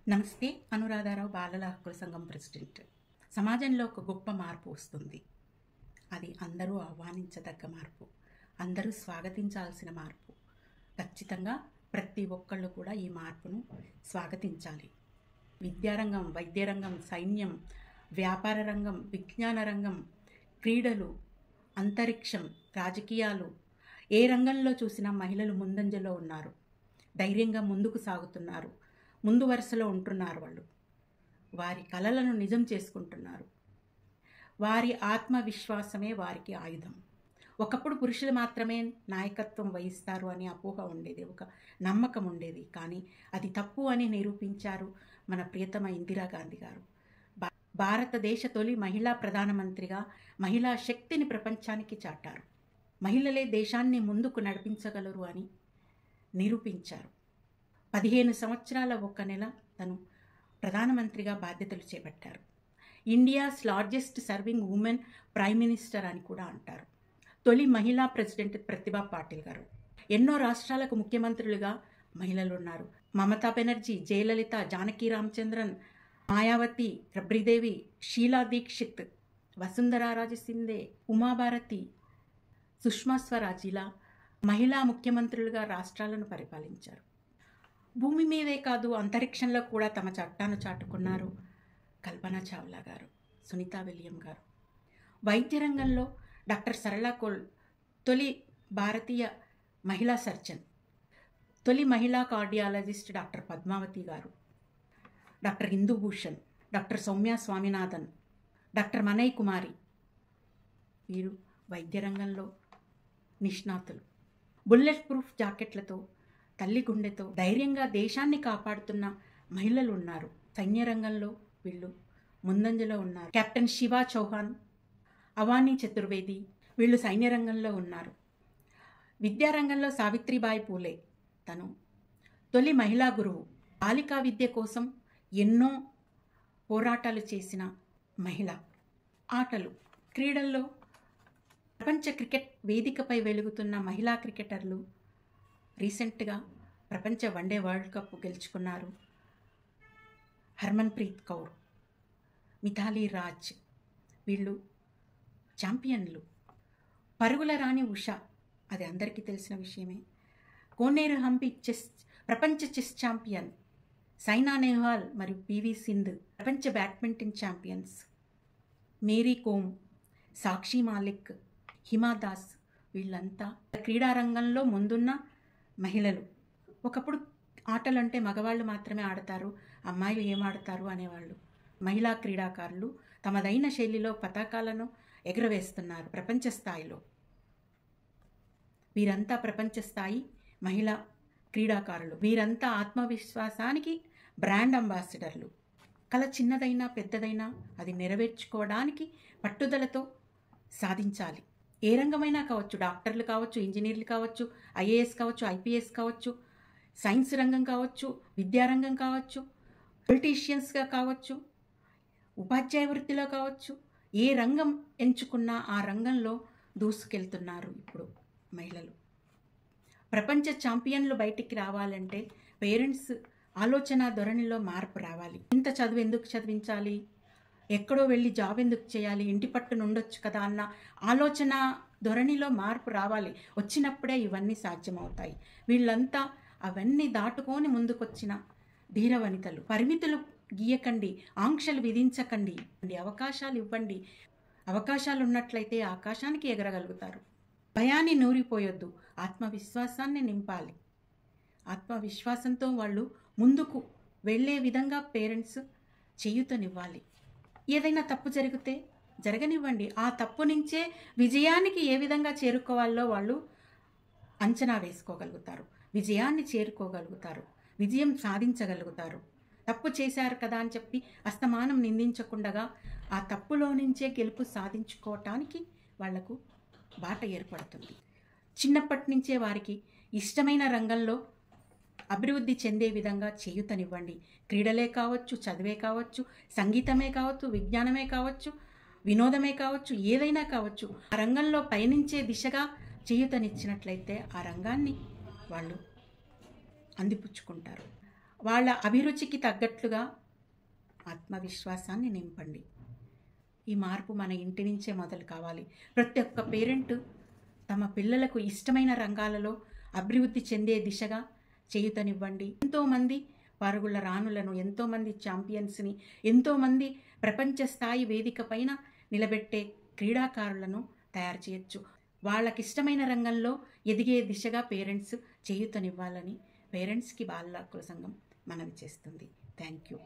నమస్తే. అనురాధారావు బాలల హక్కుల సంఘం ప్రెసిడెంట్. సమాజంలో ఒక గొప్ప మార్పు వస్తుంది. అది అందరూ ఆహ్వానించదగ్గ మార్పు, అందరూ స్వాగతించాల్సిన మార్పు. ఖచ్చితంగా ప్రతి ఒక్కళ్ళు కూడా ఈ మార్పును స్వాగతించాలి. విద్యారంగం, వైద్యరంగం, సైన్యం, వ్యాపార రంగం, విజ్ఞాన రంగం, క్రీడలు, అంతరిక్షం, రాజకీయాలు, ఏ రంగంలో చూసినా మహిళలు ముందంజలో ఉన్నారు. ధైర్యంగా ముందుకు సాగుతున్నారు. ముందు వరుసలో ఉంటున్నారు. వాళ్ళు వారి కలలను నిజం చేసుకుంటున్నారు. వారి ఆత్మవిశ్వాసమే వారికి ఆయుధం. ఒకప్పుడు పురుషులు మాత్రమే నాయకత్వం వహిస్తారు అని అపోహ ఉండేది, ఒక నమ్మకం ఉండేది. కానీ అది తప్పు అని నిరూపించారు మన ప్రియతమ ఇందిరాగాంధీ గారు. భారతదేశ తొలి మహిళా ప్రధానమంత్రిగా మహిళా శక్తిని ప్రపంచానికి చాటారు. మహిళలే దేశాన్ని ముందుకు నడిపించగలరు అని నిరూపించారు. 15 సంవత్సరాల 1 నెల తను ప్రధానమంత్రిగా బాధ్యతలు చేపట్టారు. India's largest serving women prime minister అని కూడా అంటారు. తొలి మహిళా ప్రెసిడెంట్ ప్రతిభా పాటిల్ గారు. ఎన్నో రాష్ట్రాలకు ముఖ్యమంత్రులుగా మహిళలు ఉన్నారు. మమతా బెనర్జీ, జయలలిత, జానకి రామచంద్రన్, మాయావతి, రబ్రీదేవి, షీలా దీక్షిత్, వసుంధరా రాజే సింధే, ఉమాభారతి, సుష్మా స్వరాజ్ ఇలా మహిళా ముఖ్యమంత్రులుగా రాష్ట్రాలను పరిపాలించారు. భూమి మీదే కాదు, అంతరిక్షంలో కూడా తమ చట్టాను చాటుకున్నారు కల్పనా చావ్లా గారు, సునీతా విలియం గారు. వైద్య రంగంలో డాక్టర్ సరళా కోల్ తొలి భారతీయ మహిళా సర్జన్. తొలి మహిళా కార్డియాలజిస్ట్ డాక్టర్ పద్మావతి గారు, doctor Indubhushan, doctor Soumya Swaminathan, doctor మనయ్ కుమారి. వీరు వైద్య రంగంలో నిష్ణాతులు. బుల్లెట్ ప్రూఫ్ జాకెట్లతో, తల్లి గుండెతో ధైర్యంగా దేశాన్ని కాపాడుతున్న మహిళలు ఉన్నారు. సైన్య రంగంలో వీళ్ళు ముందంజలో ఉన్నారు. కెప్టెన్ శివా చౌహాన్, అవానీ చతుర్వేది వీళ్ళు సైన్య రంగంలో ఉన్నారు. విద్యారంగంలో సావిత్రిబాయి పూలే తను తొలి మహిళా గురువు. బాలికా విద్య కోసం ఎన్నో పోరాటాలు చేసిన మహిళ. ఆటలు, క్రీడల్లో ప్రపంచ క్రికెట్ వేదికపై వెలుగుతున్న మహిళా క్రికెటర్లు రీసెంట్గా ప్రపంచ వన్డే వరల్డ్ కప్ గెలుచుకున్నారు. హర్మన్ ప్రీత్ కౌర్, మిథాలీ రాజ్ వీళ్ళు ఛాంపియన్లు. పరుగుల రాణి ఉషా, అది అందరికీ తెలిసిన విషయమే. కోనేరు హంపి ప్రపంచ చెస్ ఛాంపియన్. సైనా నెహ్వాల్ మరియు పివి సింధు ప్రపంచ బ్యాడ్మింటన్ ఛాంపియన్స్. మేరీ కోమ్, సాక్షి మాలిక్, హిమా దాస్ వీళ్ళంతా క్రీడారంగంలో ముందున్న మహిళలు. ఒకప్పుడు ఆటలంటే మగవాళ్ళు మాత్రమే ఆడతారు, అమ్మాయిలు ఏం ఆడతారు అనేవాళ్ళు. మహిళా క్రీడాకారులు తమదైన శైలిలో పతాకాలను ఎగురవేస్తున్నారు ప్రపంచ స్థాయిలో. వీరంతా ప్రపంచ స్థాయి మహిళా క్రీడాకారులు. వీరంతా ఆత్మవిశ్వాసానికి బ్రాండ్ అంబాసిడర్లు. కళ చిన్నదైనా పెద్దదైనా అది నెరవేర్చుకోవడానికి పట్టుదలతో సాధించాలి. ఏ రంగమైనా కావచ్చు, డాక్టర్లు కావచ్చు, ఇంజనీర్లు కావచ్చు, ఐఏఎస్ కావచ్చు, ఐపీఎస్ కావచ్చు, సైన్స్ రంగం కావచ్చు, విద్యారంగం కావచ్చు, పొలిటీషియన్స్గా కావచ్చు, ఉపాధ్యాయ వృత్తిలో కావచ్చు. ఏ రంగం ఎంచుకున్నా ఆ రంగంలో దూసుకెళ్తున్నారు ఇప్పుడు మహిళలు. ప్రపంచ ఛాంపియన్లు బయటికి రావాలంటే పేరెంట్స్ ఆలోచన ధోరణిలో మార్పు రావాలి. ఇంత చదువు ఎందుకు చదివించాలి, ఎక్కడో వెళ్ళి జాబ్ ఎందుకు చేయాలి, ఇంటి పట్టున ఉండొచ్చు కదా అన్న ఆలోచన ధోరణిలో మార్పు రావాలి. వచ్చినప్పుడే ఇవన్నీ సాధ్యమవుతాయి. వీళ్ళంతా అవన్నీ దాటుకొని ముందుకొచ్చిన ధీర వనితలు. పరిమితులు గీయకండి, ఆంక్షలు విధించకండి, అవకాశాలు ఇవ్వండి. అవకాశాలు ఉన్నట్లయితే ఆకాశానికి ఎగరగలుగుతారు. భయాన్ని నూరిపోయొద్దు, ఆత్మవిశ్వాసాన్ని నింపాలి. ఆత్మవిశ్వాసంతో వాళ్ళు ముందుకు వెళ్ళే విధంగా పేరెంట్స్ చేయూతనివ్వాలి. ఏదైనా తప్పు జరిగితే జరగనివ్వండి. ఆ తప్పు నుంచే విజయానికి ఏ విధంగా చేరుకోవాలో వాళ్ళు అంచనా వేసుకోగలుగుతారు, విజయాన్ని చేరుకోగలుగుతారు, విజయం సాధించగలుగుతారు. తప్పు చేశారు కదా అని చెప్పి అస్తమానం నిందించకుండా ఆ తప్పులో నుంచే గెలుపు సాధించుకోవటానికి వాళ్లకు బాట ఏర్పడుతుంది. చిన్నప్పటి నుంచే వారికి ఇష్టమైన రంగంలో అభివృద్ధి చెందే విధంగా చేయూతనివ్వండి. క్రీడలే కావచ్చు, చదివే కావచ్చు, సంగీతమే కావచ్చు, విజ్ఞానమే కావచ్చు, వినోదమే కావచ్చు, ఏదైనా కావచ్చు. ఆ రంగంలో పయనించే దిశగా చేయూతనిచ్చినట్లయితే ఆ రంగాన్ని వాళ్ళు అందిపుచ్చుకుంటారు. వాళ్ళ అభిరుచికి తగ్గట్లుగా ఆత్మవిశ్వాసాన్ని నింపండి. ఈ మార్పు మన ఇంటి నుంచే మొదలు కావాలి. ప్రతి ఒక్క పేరెంట్ తమ పిల్లలకు ఇష్టమైన రంగాలలో అభివృద్ధి చెందే దిశగా చేయుతనివ్వండి. ఎంతోమంది పరుగుల రాణులను, ఎంతోమంది ఛాంపియన్స్ని, ఎంతోమంది ప్రపంచ స్థాయి వేదిక పైన నిలబెట్టే క్రీడాకారులను తయారు చేయొచ్చు. వాళ్ళకిష్టమైన రంగంలో ఎదిగే దిశగా పేరెంట్స్ చేయుతనివ్వాలని పేరెంట్స్కి బాలల హక్కుల సంఘం మనవి చేస్తుంది. Thank you.